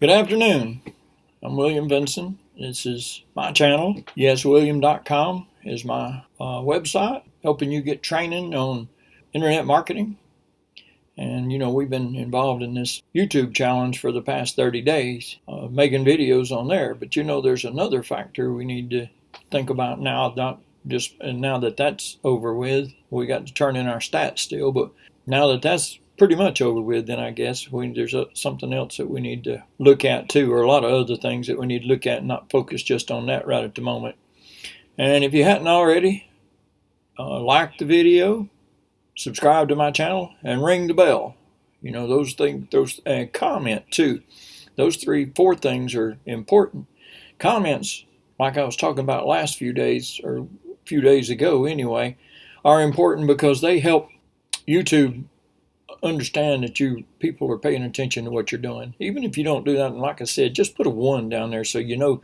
Good afternoon. I'm William Vinson. This is my channel. YesWilliam.com is my website, helping you get training on internet marketing. And we've been involved in this YouTube challenge for the past 30 days, making videos on there. But there's another factor we need to think about now, now that that's over with. We got to turn in our stats still, but now that that's pretty much over with, then I guess there's something else that we need to look at too, or a lot of other things that we need to look at and not focus just on that right at the moment. And if you hadn't already, like the video, subscribe to my channel, and ring the bell. Those things, and comment too. Those 4 things are important. Comments, like I was talking about last few days, or a few days ago anyway, are important because they help YouTube understand that people are paying attention to what you're doing. Even if you don't do that, and like I said, just put a 1 down there so YouTube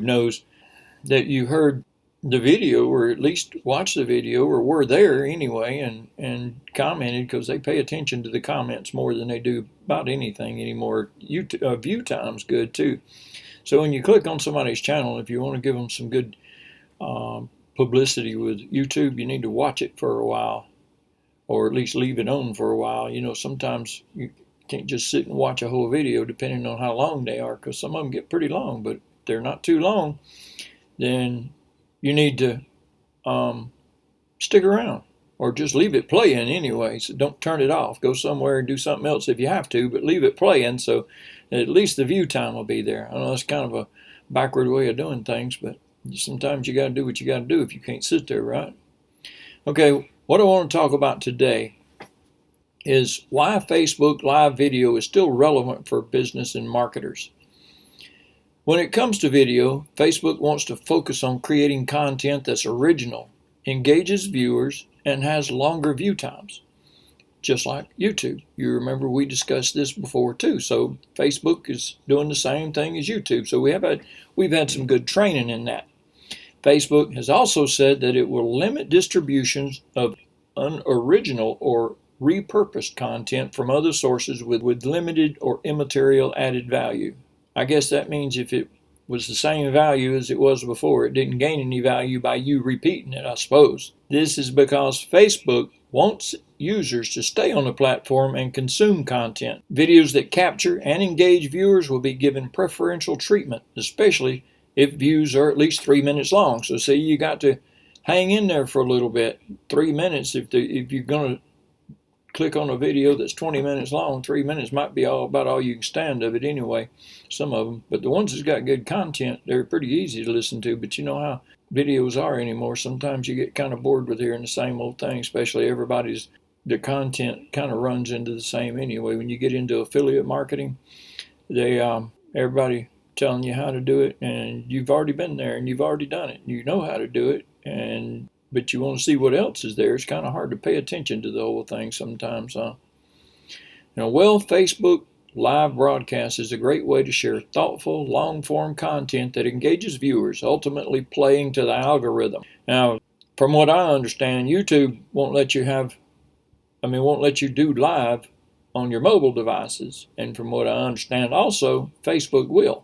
knows that you heard the video, or at least watched the video, or were there anyway, and commented, because they pay attention to the comments more than they do about anything anymore. View time's good too. So when you click on somebody's channel, if you want to give them some good publicity with YouTube, you need to watch it for a while, or at least leave it on for a while. Sometimes you can't just sit and watch a whole video, depending on how long they are, because some of them get pretty long. But if they're not too long, then you need to stick around, or just leave it playing anyway. So don't turn it off. Go somewhere and do something else if you have to, but leave it playing so at least the view time will be there. I know that's kind of a backward way of doing things, but sometimes you got to do what you got to do if you can't sit there, right? Okay, what I want to talk about today is why Facebook Live video is still relevant for business and marketers. When it comes to video, Facebook wants to focus on creating content that's original, engages viewers, and has longer view times, just like YouTube. You remember we discussed this before too. So Facebook is doing the same thing as YouTube. So we've had some good training in that. Facebook has also said that it will limit distributions of unoriginal or repurposed content from other sources with limited or immaterial added value. I guess that means if it was the same value as it was before, it didn't gain any value by you repeating it, I suppose. This is because Facebook wants users to stay on the platform and consume content. Videos that capture and engage viewers will be given preferential treatment, especially if views are at least 3 minutes long. So say you got to hang in there for a little bit. 3 minutes, if you're going to click on a video that's 20 minutes long, 3 minutes might be about all you can stand of it anyway, some of them. But the ones that's got good content, they're pretty easy to listen to. But you know how videos are anymore. Sometimes you get kind of bored with hearing the same old thing, especially the content kind of runs into the same anyway. When you get into affiliate marketing, everybody telling you how to do it, and you've already been there and you've already done it. You know how to do it, but you want to see what else is there. It's kind of hard to pay attention to the whole thing sometimes, huh? Facebook Live broadcast is a great way to share thoughtful, long-form content that engages viewers, ultimately playing to the algorithm. Now, from what I understand, YouTube won't let you do live on your mobile devices. And from what I understand also, Facebook will.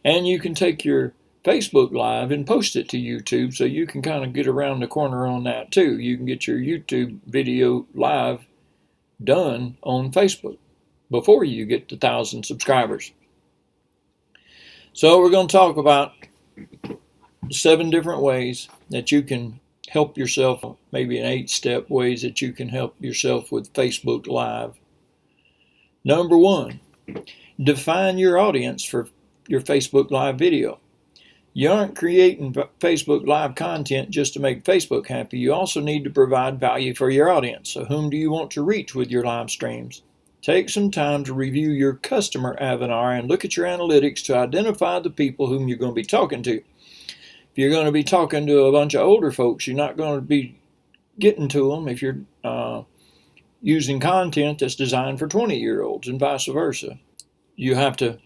And you can take your Facebook Live and post it to YouTube, so you can kind of get around the corner on that too. You can get your YouTube video live done on Facebook before you get to 1,000 subscribers. So we're going to talk about 7 different ways that you can help yourself, maybe an 8-step ways that you can help yourself with Facebook Live. Number 1, define your audience for your Facebook Live video. You aren't creating Facebook Live content just to make Facebook happy. You also need to provide value for your audience. So whom do you want to reach with your live streams? Take some time to review your customer avatar and look at your analytics to identify the people whom you're going to be talking to. If you're going to be talking to a bunch of older folks, you're not going to be getting to them if you're using content that's designed for 20-year-olds and vice versa. You have to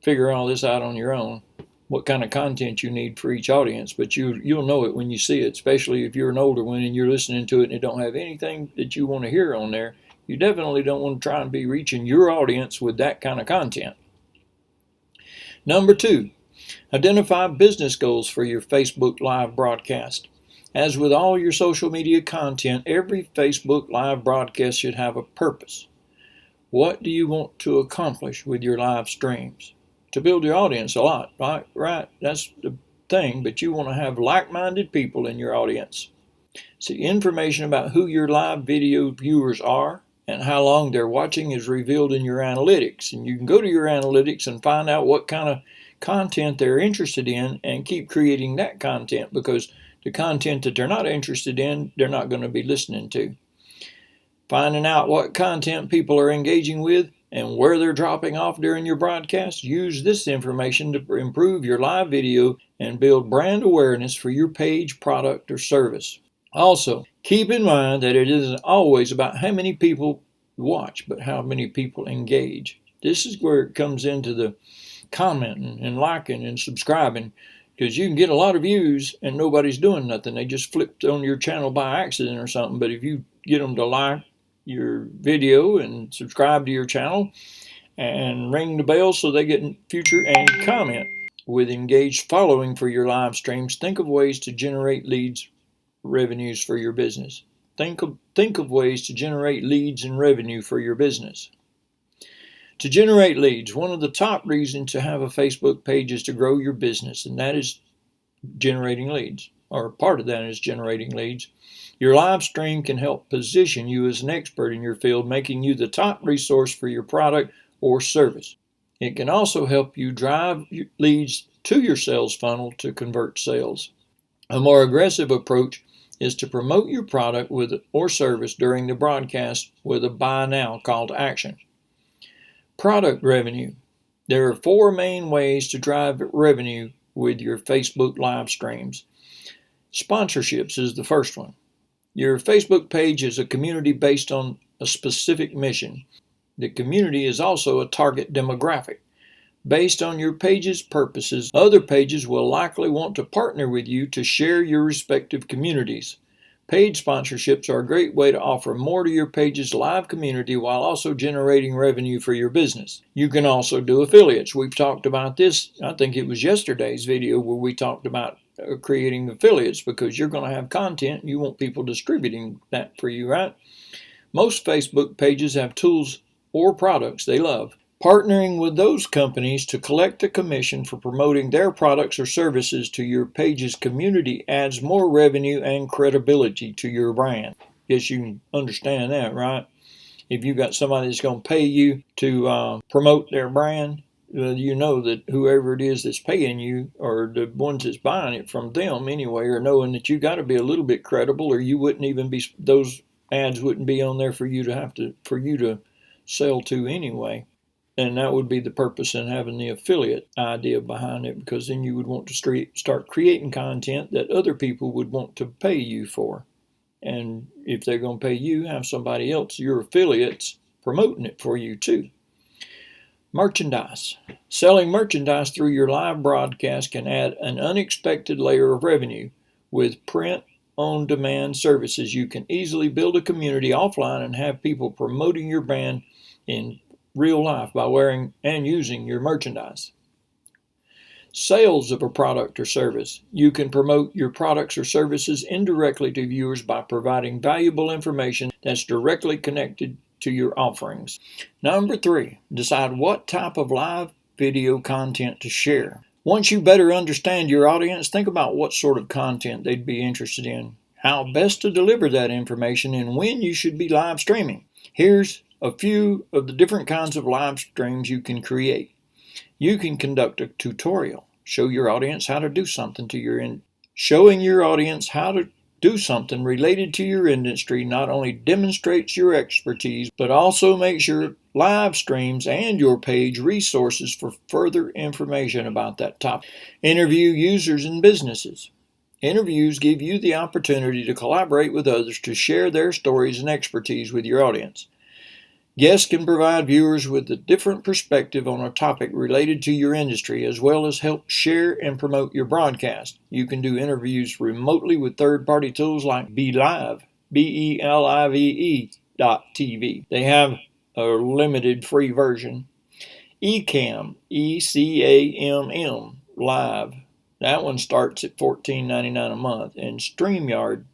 figure all this out on your own, what kind of content you need for each audience, but you'll know it when you see it, especially if you're an older one and you're listening to it and it don't have anything that you want to hear on there. You definitely don't want to try and be reaching your audience with that kind of content. Number 2, identify business goals for your Facebook Live broadcast. As with all your social media content, every Facebook Live broadcast should have a purpose. What do you want to accomplish with your live streams? To build your audience a lot, right? That's the thing, but you want to have like-minded people in your audience. See, information about who your live video viewers are and how long they're watching is revealed in your analytics. And you can go to your analytics and find out what kind of content they're interested in and keep creating that content, because the content that they're not interested in, they're not going to be listening to. Finding out what content people are engaging with and where they're dropping off during your broadcast, use this information to improve your live video and build brand awareness for your page, product, or service. Also, keep in mind that it isn't always about how many people watch, but how many people engage. This is where it comes into the commenting and liking and subscribing, because you can get a lot of views and nobody's doing nothing. They just flipped on your channel by accident or something. But if you get them to like your video and subscribe to your channel and ring the bell so they get in future and comment. With engaged following for your live streams, think of ways to generate leads, revenues for your business. Think of ways to generate leads and revenue for your business. To generate leads, one of the top reasons to have a Facebook page is to grow your business, and that is generating leads, or part of that is generating leads. Your live stream can help position you as an expert in your field, making you the top resource for your product or service. It can also help you drive leads to your sales funnel to convert sales. A more aggressive approach is to promote your product or service during the broadcast with a buy now call to action. Product revenue. There are 4 main ways to drive revenue with your Facebook live streams. Sponsorships is the first one. Your Facebook page is a community based on a specific mission. The community is also a target demographic. Based on your page's purposes, other pages will likely want to partner with you to share your respective communities. Paid sponsorships are a great way to offer more to your page's live community while also generating revenue for your business. You can also do affiliates. We've talked about this, I think it was yesterday's video where we talked about creating affiliates, because you're going to have content and you want people distributing that for you, right? Most Facebook pages have tools or products they love. Partnering with those companies to collect a commission for promoting their products or services to your page's community adds more revenue and credibility to your brand. Guess you can understand that, right? If you got somebody that's going to pay you to promote their brand, you know that whoever it is that's paying you, or the ones that's buying it from them anyway, are knowing that you got to be a little bit credible, or you wouldn't even be, those ads wouldn't be on there for you to sell to anyway. And that would be the purpose in having the affiliate idea behind it, because then you would want to start creating content that other people would want to pay you for. And if they're going to pay you, have somebody else, your affiliates, promoting it for you too. Merchandise. Selling merchandise through your live broadcast can add an unexpected layer of revenue. With print-on-demand services, you can easily build a community offline and have people promoting your brand in real life by wearing and using your merchandise. Sales of a product or service. You can promote your products or services indirectly to viewers by providing valuable information that's directly connected to your offerings. Number 3, decide what type of live video content to share. Once you better understand your audience, think about what sort of content they'd be interested in, how best to deliver that information, and when you should be live streaming. Here's a few of the different kinds of live streams you can create. You can conduct a tutorial, show your audience how to do something Showing your audience how to do something related to your industry not only demonstrates your expertise, but also makes your live streams and your page resources for further information about that topic. Interview users and businesses. Interviews give you the opportunity to collaborate with others to share their stories and expertise with your audience. Guests can provide viewers with a different perspective on a topic related to your industry, as well as help share and promote your broadcast. You can do interviews remotely with third-party tools like BeLive, BeLive, self-reliant.tv. They have a limited free version. Ecamm, ECAMM, live. That one starts at $14.99 a month. And StreamYard,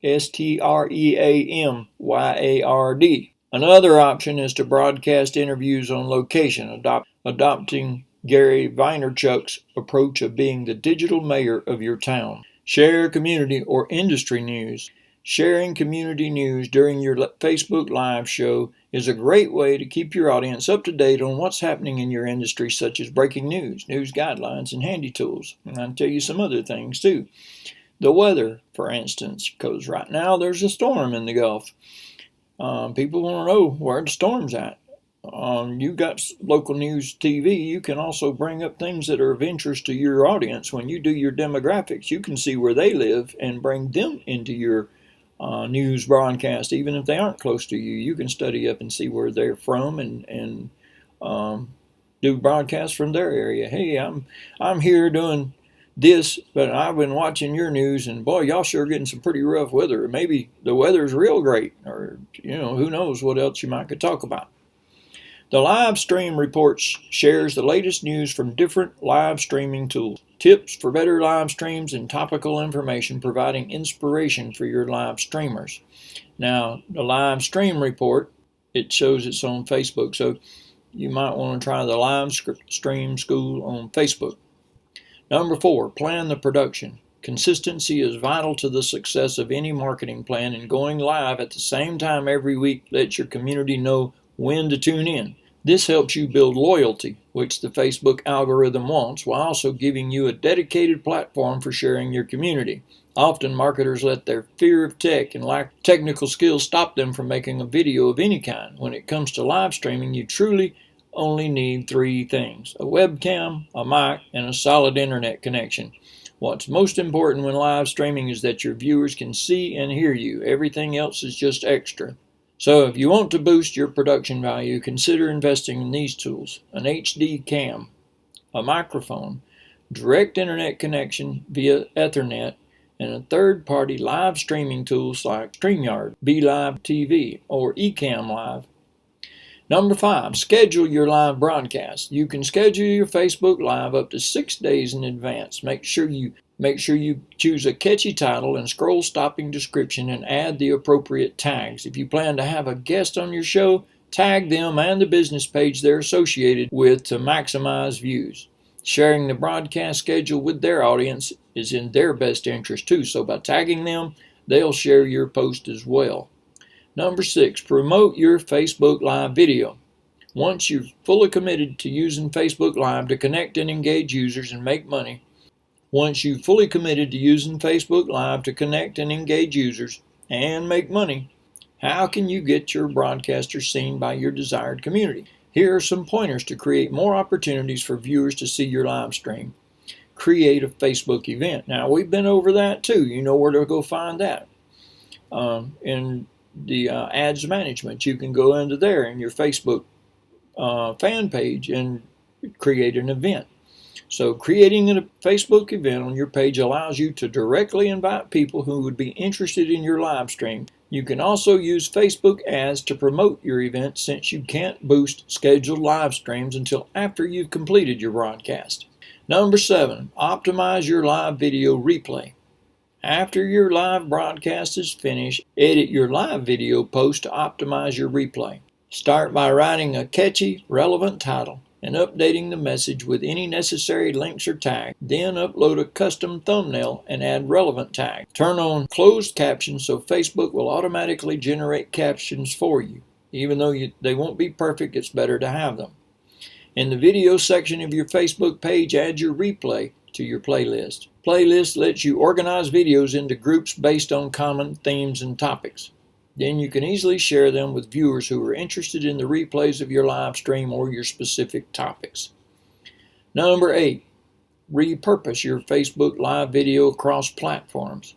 StreamYard. Another option is to broadcast interviews on location, adopting Gary Vaynerchuk's approach of being the digital mayor of your town. Share community or industry news. Sharing community news during your Facebook Live show is a great way to keep your audience up to date on what's happening in your industry, such as breaking news, news guidelines, and handy tools. And I'll tell you some other things too. The weather, for instance, because right now there's a storm in the Gulf. People want to know where the storm's at. You've got local news TV. You can also bring up things that are of interest to your audience. When you do your demographics, you can see where they live and bring them into your news broadcast, even if they aren't close to you. You can study up and see where they're from and do broadcasts from their area. Hey, I'm here doing this, but I've been watching your news, and boy, y'all sure getting some pretty rough weather. Maybe the weather's real great, or who knows what else you might could talk about. The live stream reports shares the latest news from different live streaming tools, tips for better live streams, and topical information providing inspiration for your live streamers. Now, the live stream report, it shows it's on Facebook, so you might want to try the live stream school on Facebook. Number 4, plan the production. Consistency is vital to the success of any marketing plan, and going live at the same time every week lets your community know when to tune in. This helps you build loyalty, which the Facebook algorithm wants, while also giving you a dedicated platform for sharing your community. Often marketers let their fear of tech and lack of technical skills stop them from making a video of any kind. When it comes to live streaming, you truly only need 3 things: a webcam, a mic, and a solid internet connection. What's most important when live streaming is that your viewers can see and hear you. Everything else is just extra. So if you want to boost your production value, consider investing in these tools: an HD cam, a microphone, direct internet connection via Ethernet, and a third-party live streaming tools like StreamYard, BeLive TV, or Ecamm Live. Number 5, schedule your live broadcast. You can schedule your Facebook Live up to 6 days in advance. Make sure you choose a catchy title and scroll-stopping description and add the appropriate tags. If you plan to have a guest on your show, tag them and the business page they're associated with to maximize views. Sharing the broadcast schedule with their audience is in their best interest too, so by tagging them, they'll share your post as well. Number 6, promote your Facebook Live video. Once you're fully committed to using Facebook Live to connect and engage users and make money, how can you get your broadcasters seen by your desired community? Here are some pointers to create more opportunities for viewers to see your live stream. Create a Facebook event. Now, we've been over that too. You know where to go find that. In the ads management, you can go into there in your Facebook fan page and create an event. So creating a Facebook event on your page allows you to directly invite people who would be interested in your live stream. You can also use Facebook ads to promote your event, since you can't boost scheduled live streams until after you've completed your broadcast. Number 7, optimize your live video replay. After your live broadcast is finished, edit your live video post to optimize your replay. Start by writing a catchy, relevant title and updating the message with any necessary links or tags. Then upload a custom thumbnail and add relevant tags. Turn on closed captions so Facebook will automatically generate captions for you. Even though they won't be perfect, it's better to have them. In the video section of your Facebook page, add your replay to your playlist. Playlist lets you organize videos into groups based on common themes and topics. Then you can easily share them with viewers who are interested in the replays of your live stream or your specific topics. Number 8, repurpose your Facebook Live video across platforms.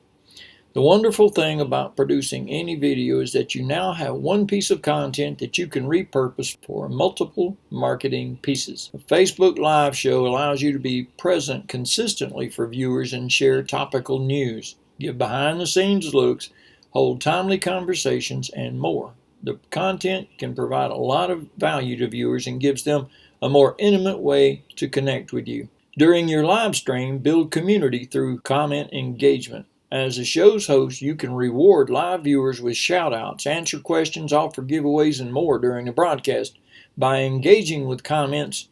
The wonderful thing about producing any video is that you now have one piece of content that you can repurpose for multiple marketing pieces. A Facebook Live show allows you to be present consistently for viewers and share topical news, give behind-the-scenes looks, hold timely conversations, and more. The content can provide a lot of value to viewers and gives them a more intimate way to connect with you. During your live stream, build community through comment engagement. As the show's host, you can reward live viewers with shout-outs, answer questions, offer giveaways, and more during the broadcast. By engaging with comments,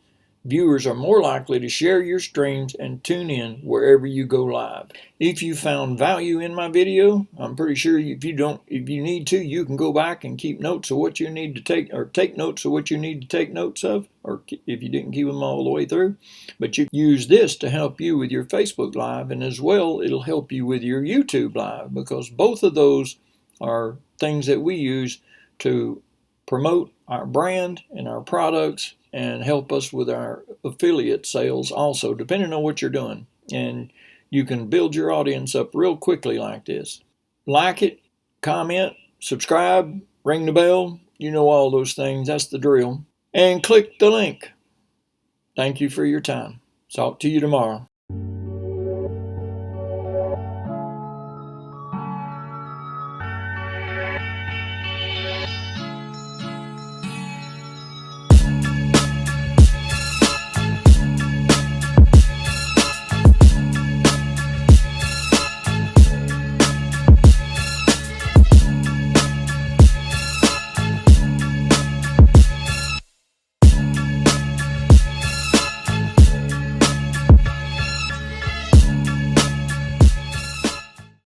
viewers are more likely to share your streams and tune in wherever you go live. If you found value in my video, I'm pretty sure if you need to, you can go back and keep notes of what you need to take, or take notes of what you need to take notes of, or if you didn't keep them all the way through. But you use this to help you with your Facebook Live, and as well, it'll help you with your YouTube Live, because both of those are things that we use to promote our brand and our products and help us with our affiliate sales also, depending on what you're doing. And you can build your audience up real quickly like this. Like it, comment, subscribe, ring the bell. You know all those things. That's the drill. And click the link. Thank you for your time. Talk to you tomorrow.